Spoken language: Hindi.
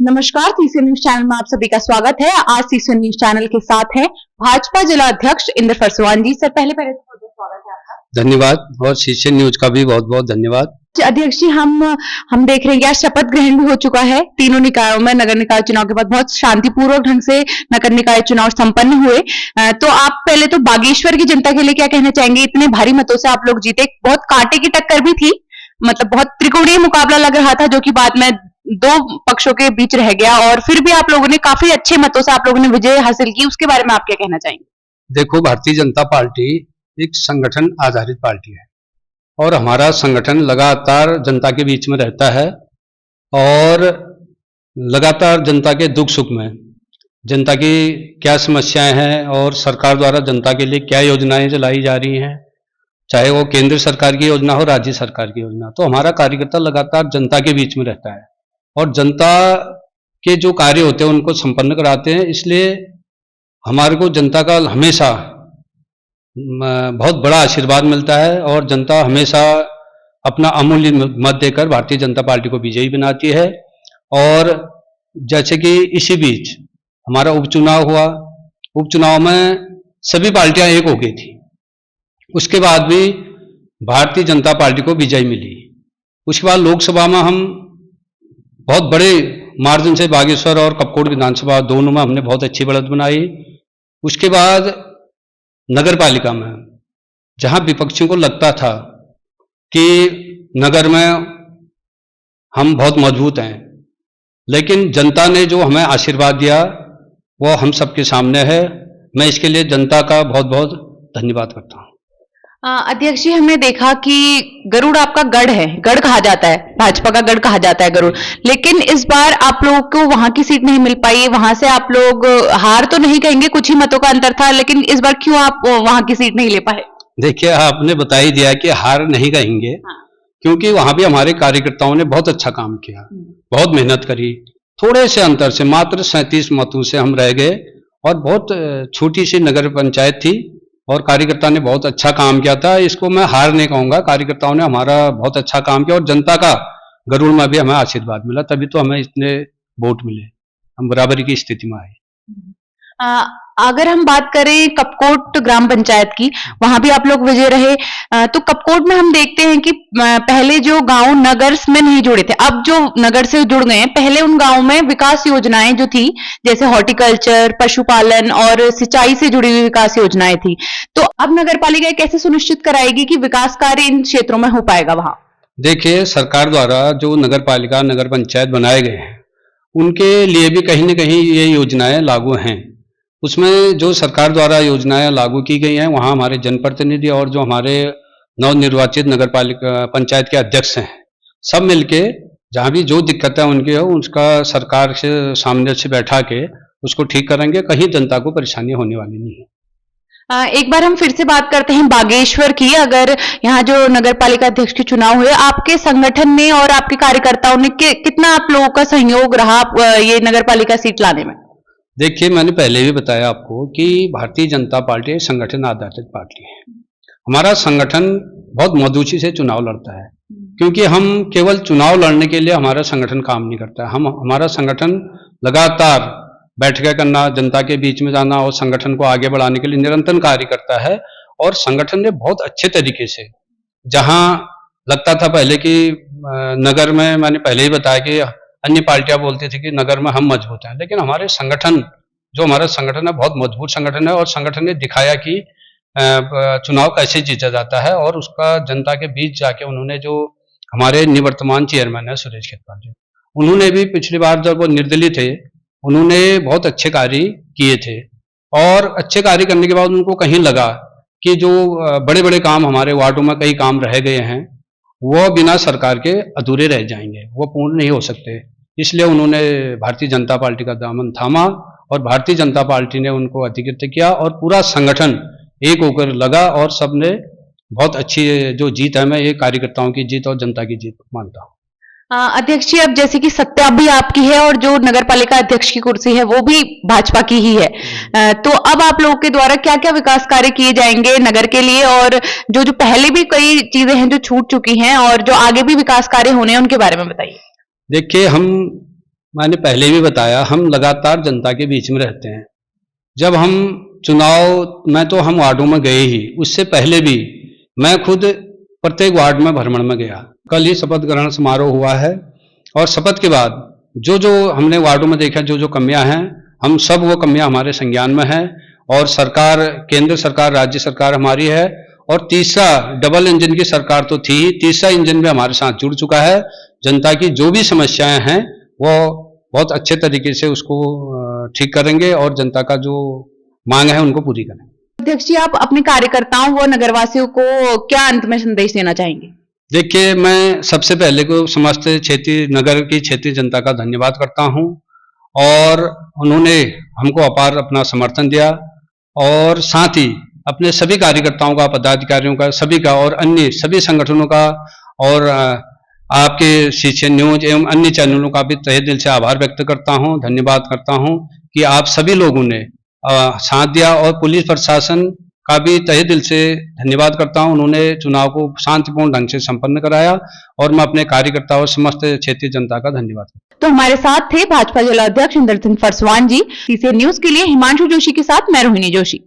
नमस्कार, तीसरे न्यूज चैनल में आप सभी का स्वागत है। आज तीसरे न्यूज चैनल के साथ हैं भाजपा जिला अध्यक्ष इंद्र फरसवान जी। सर, पहले तो स्वागत है आपका। धन्यवाद, और शीर्षक न्यूज का भी बहुत बहुत धन्यवाद। अध्यक्ष जी, हम देख रहे हैं कि आज शपथ ग्रहण भी हो चुका है। तीनों निकायों में नगर निकाय चुनाव के बाद बहुत शांतिपूर्वक ढंग से नगर निकाय चुनाव संपन्न हुए। तो आप पहले तो बागेश्वर की जनता के लिए क्या कहना चाहेंगे? इतने भारी मतों से आप लोग जीते, बहुत कांटे की टक्कर भी थी, मतलब बहुत त्रिकोणीय मुकाबला लग रहा था, जो कि बाद में दो पक्षों के बीच रह गया, और फिर भी आप लोगों ने काफी अच्छे मतों से आप लोगों ने विजय हासिल की। उसके बारे में आप क्या कहना चाहेंगे? देखो, भारतीय जनता पार्टी एक संगठन आधारित पार्टी है और हमारा संगठन लगातार जनता के बीच में रहता है और लगातार जनता के दुख सुख में, जनता की क्या समस्याएं हैं और सरकार द्वारा जनता के लिए क्या योजनाएं चलाई जा रही हैं, चाहे वो केंद्र सरकार की योजना हो, राज्य सरकार की योजना, तो हमारा कार्यकर्ता लगातार जनता के बीच में रहता है और जनता के जो कार्य होते हैं उनको संपन्न कराते हैं। इसलिए हमारे को जनता का हमेशा बहुत बड़ा आशीर्वाद मिलता है और जनता हमेशा अपना अमूल्य मत देकर भारतीय जनता पार्टी को विजयी बनाती है। और जैसे कि इसी बीच हमारा उपचुनाव हुआ, उपचुनाव में सभी पार्टियां एक हो गई थी, उसके बाद भी भारतीय जनता पार्टी को विजय मिली। उसके बाद लोकसभा में हम बहुत बड़े मार्जिन से बागेश्वर और कपकोट विधानसभा दोनों में हमने बहुत अच्छी बढ़त बनाई। उसके बाद नगर पालिका में, जहां विपक्षियों को लगता था कि नगर में हम बहुत मजबूत हैं, लेकिन जनता ने जो हमें आशीर्वाद दिया वो हम सबके सामने है। मैं इसके लिए जनता का बहुत बहुत धन्यवाद करता हूं। अध्यक्ष जी, हमने देखा कि गरुड़ आपका गढ़ है, गढ़ कहा जाता है, भाजपा का गढ़ कहा जाता है गरुड़, लेकिन इस बार आप लोगों को वहां की सीट नहीं मिल पाई। वहां से आप लोग हार तो नहीं कहेंगे, कुछ ही मतों का अंतर था, लेकिन इस बार क्यों आप वहां की सीट नहीं ले पाए? देखिए, आपने बता ही दिया कि हार नहीं कहेंगे। हाँ। क्योंकि वहां भी हमारे कार्यकर्ताओं ने बहुत अच्छा काम किया, बहुत मेहनत करी। थोड़े से अंतर से, मात्र 37 मतों से हम रह गए और बहुत छोटी सी नगर पंचायत थी और कार्यकर्ता ने बहुत अच्छा काम किया था। इसको मैं हार नहीं कहूंगा, कार्यकर्ताओं ने हमारा बहुत अच्छा काम किया और जनता का गरुड़ में भी हमें आशीर्वाद मिला, तभी तो हमें इतने वोट मिले, हम बराबरी की स्थिति में आए। अगर हम बात करें कपकोट ग्राम पंचायत की, वहां भी आप लोग विजय रहे। तो कपकोट में हम देखते हैं कि पहले जो गांव नगर में नहीं जुड़े थे, अब जो नगर से जुड़ गए हैं, पहले उन गांव में विकास योजनाएं जो थी, जैसे हॉर्टिकल्चर, पशुपालन और सिंचाई से जुड़ी हुई विकास योजनाएं थी, तो अब नगर पालिका कैसे सुनिश्चित कराएगी कि विकास कार्य इन क्षेत्रों में हो पाएगा वहां? देखिए, सरकार द्वारा जो नगर पालिका, नगर पंचायत बनाए गए हैं, उनके लिए भी कहीं न कहीं ये योजनाएं लागू हैं। उसमें जो सरकार द्वारा योजनाएं लागू की गई हैं, वहाँ हमारे जनप्रतिनिधि और जो हमारे नवनिर्वाचित नगर पालिका पंचायत के अध्यक्ष हैं, सब मिलके जहाँ भी जो दिक्कतें उनकी हो, उसका सरकार से सामने से बैठा के उसको ठीक करेंगे। कहीं जनता को परेशानी होने वाली नहीं है। एक बार हम फिर से बात करते हैं बागेश्वर की। अगर यहाँ जो नगर पालिका अध्यक्ष के चुनाव हुए, आपके संगठन ने और आपके कार्यकर्ताओं ने कितना आप लोगों का सहयोग रहा ये नगर पालिका सीट लाने में? देखिए, मैंने पहले भी बताया आपको कि भारतीय जनता पार्टी संगठन आधारित पार्टी है। हमारा संगठन बहुत मधुची से चुनाव लड़ता है, क्योंकि हम केवल चुनाव लड़ने के लिए हमारा संगठन काम नहीं करता है। हमारा संगठन लगातार बैठकें करना, जनता के बीच में जाना और संगठन को आगे बढ़ाने के लिए निरंतर कार्य करता है। और संगठन ने बहुत अच्छे तरीके से, जहां लगता था पहले कि नगर में, मैंने पहले ही बताया कि अन्य पार्टियां बोलती थी कि नगर में हम मजबूत हैं, लेकिन हमारे संगठन, जो हमारा संगठन है, बहुत मजबूत संगठन है और संगठन ने दिखाया कि चुनाव कैसे जीता जाता है। और उसका जनता के बीच जाके उन्होंने, जो हमारे निवर्तमान चेयरमैन है सुरेश खेतवाल जी, उन्होंने भी पिछली बार जब वो निर्दलीय थे, उन्होंने बहुत अच्छे कार्य किए थे। और अच्छे कार्य करने के बाद उनको कहीं लगा कि जो बड़े बड़े काम हमारे वार्डों में कई काम रह गए हैं, वो बिना सरकार के अधूरे रह जाएंगे, वो पूर्ण नहीं हो सकते। इसलिए उन्होंने भारतीय जनता पार्टी का दामन थामा और भारतीय जनता पार्टी ने उनको अधिकृत किया और पूरा संगठन एक होकर लगा और सबने बहुत अच्छी जो जीत है, मैं ये कार्यकर्ताओं की जीत और जनता की जीत मानता हूँ। अध्यक्ष जी, अब जैसे कि सत्ता भी आपकी है और जो नगर पालिका अध्यक्ष की कुर्सी है वो भी भाजपा की ही है, तो अब आप लोगों के द्वारा क्या क्या विकास कार्य किए जाएंगे नगर के लिए, और जो जो पहले भी कई चीजें हैं जो छूट चुकी हैं और जो आगे भी विकास कार्य होने हैं, उनके बारे में बताइए। देखिए, हम मैंने पहले भी बताया, हम लगातार जनता के बीच में रहते हैं। जब हम चुनाव में तो हम वार्डों में गए ही, उससे पहले भी मैं खुद प्रत्येक वार्ड में भ्रमण में गया। कल ही शपथ ग्रहण समारोह हुआ है और शपथ के बाद जो जो हमने वार्डों में देखा, जो जो कमियां हैं, हम सब वो कमियां हमारे संज्ञान में है और सरकार, केंद्र सरकार, राज्य सरकार हमारी है और तीसरा डबल इंजन की सरकार तो थी ही, तीसरा इंजन भी हमारे साथ जुड़ चुका है। जनता की जो भी समस्याएं हैं वो बहुत अच्छे तरीके से उसको ठीक करेंगे और जनता का जो मांग है उनको पूरी करेंगे। अध्यक्ष जी, आप अपने कार्यकर्ताओं व नगरवासियों को क्या अंत में संदेश देना चाहेंगे? देखिए, मैं सबसे पहले को समस्त क्षेत्रीय नगर की क्षेत्रीय जनता का धन्यवाद करता हूं और उन्होंने हमको अपार अपना समर्थन दिया और साथ ही अपने सभी कार्यकर्ताओं का, पदाधिकारियों का, सभी का और अन्य सभी संगठनों का और आपके सीएचएन न्यूज एवं अन्य चैनलों का भी तहे दिल से आभार व्यक्त करता हूं, धन्यवाद करता हूं कि आप सभी लोगों ने साथ दिया और पुलिस प्रशासन का भी तहे दिल से धन्यवाद करता हूं। उन्होंने चुनाव को शांतिपूर्ण ढंग से संपन्न कराया और मैं अपने कार्यकर्ताओं और समस्त क्षेत्रीय जनता का धन्यवाद करता हूं। तो हमारे साथ थे भाजपा जिला अध्यक्ष इंदर सिंह फरसवान जी। सीसीएन न्यूज के लिए हिमांशु जोशी के साथ मैं रोहिणी जोशी।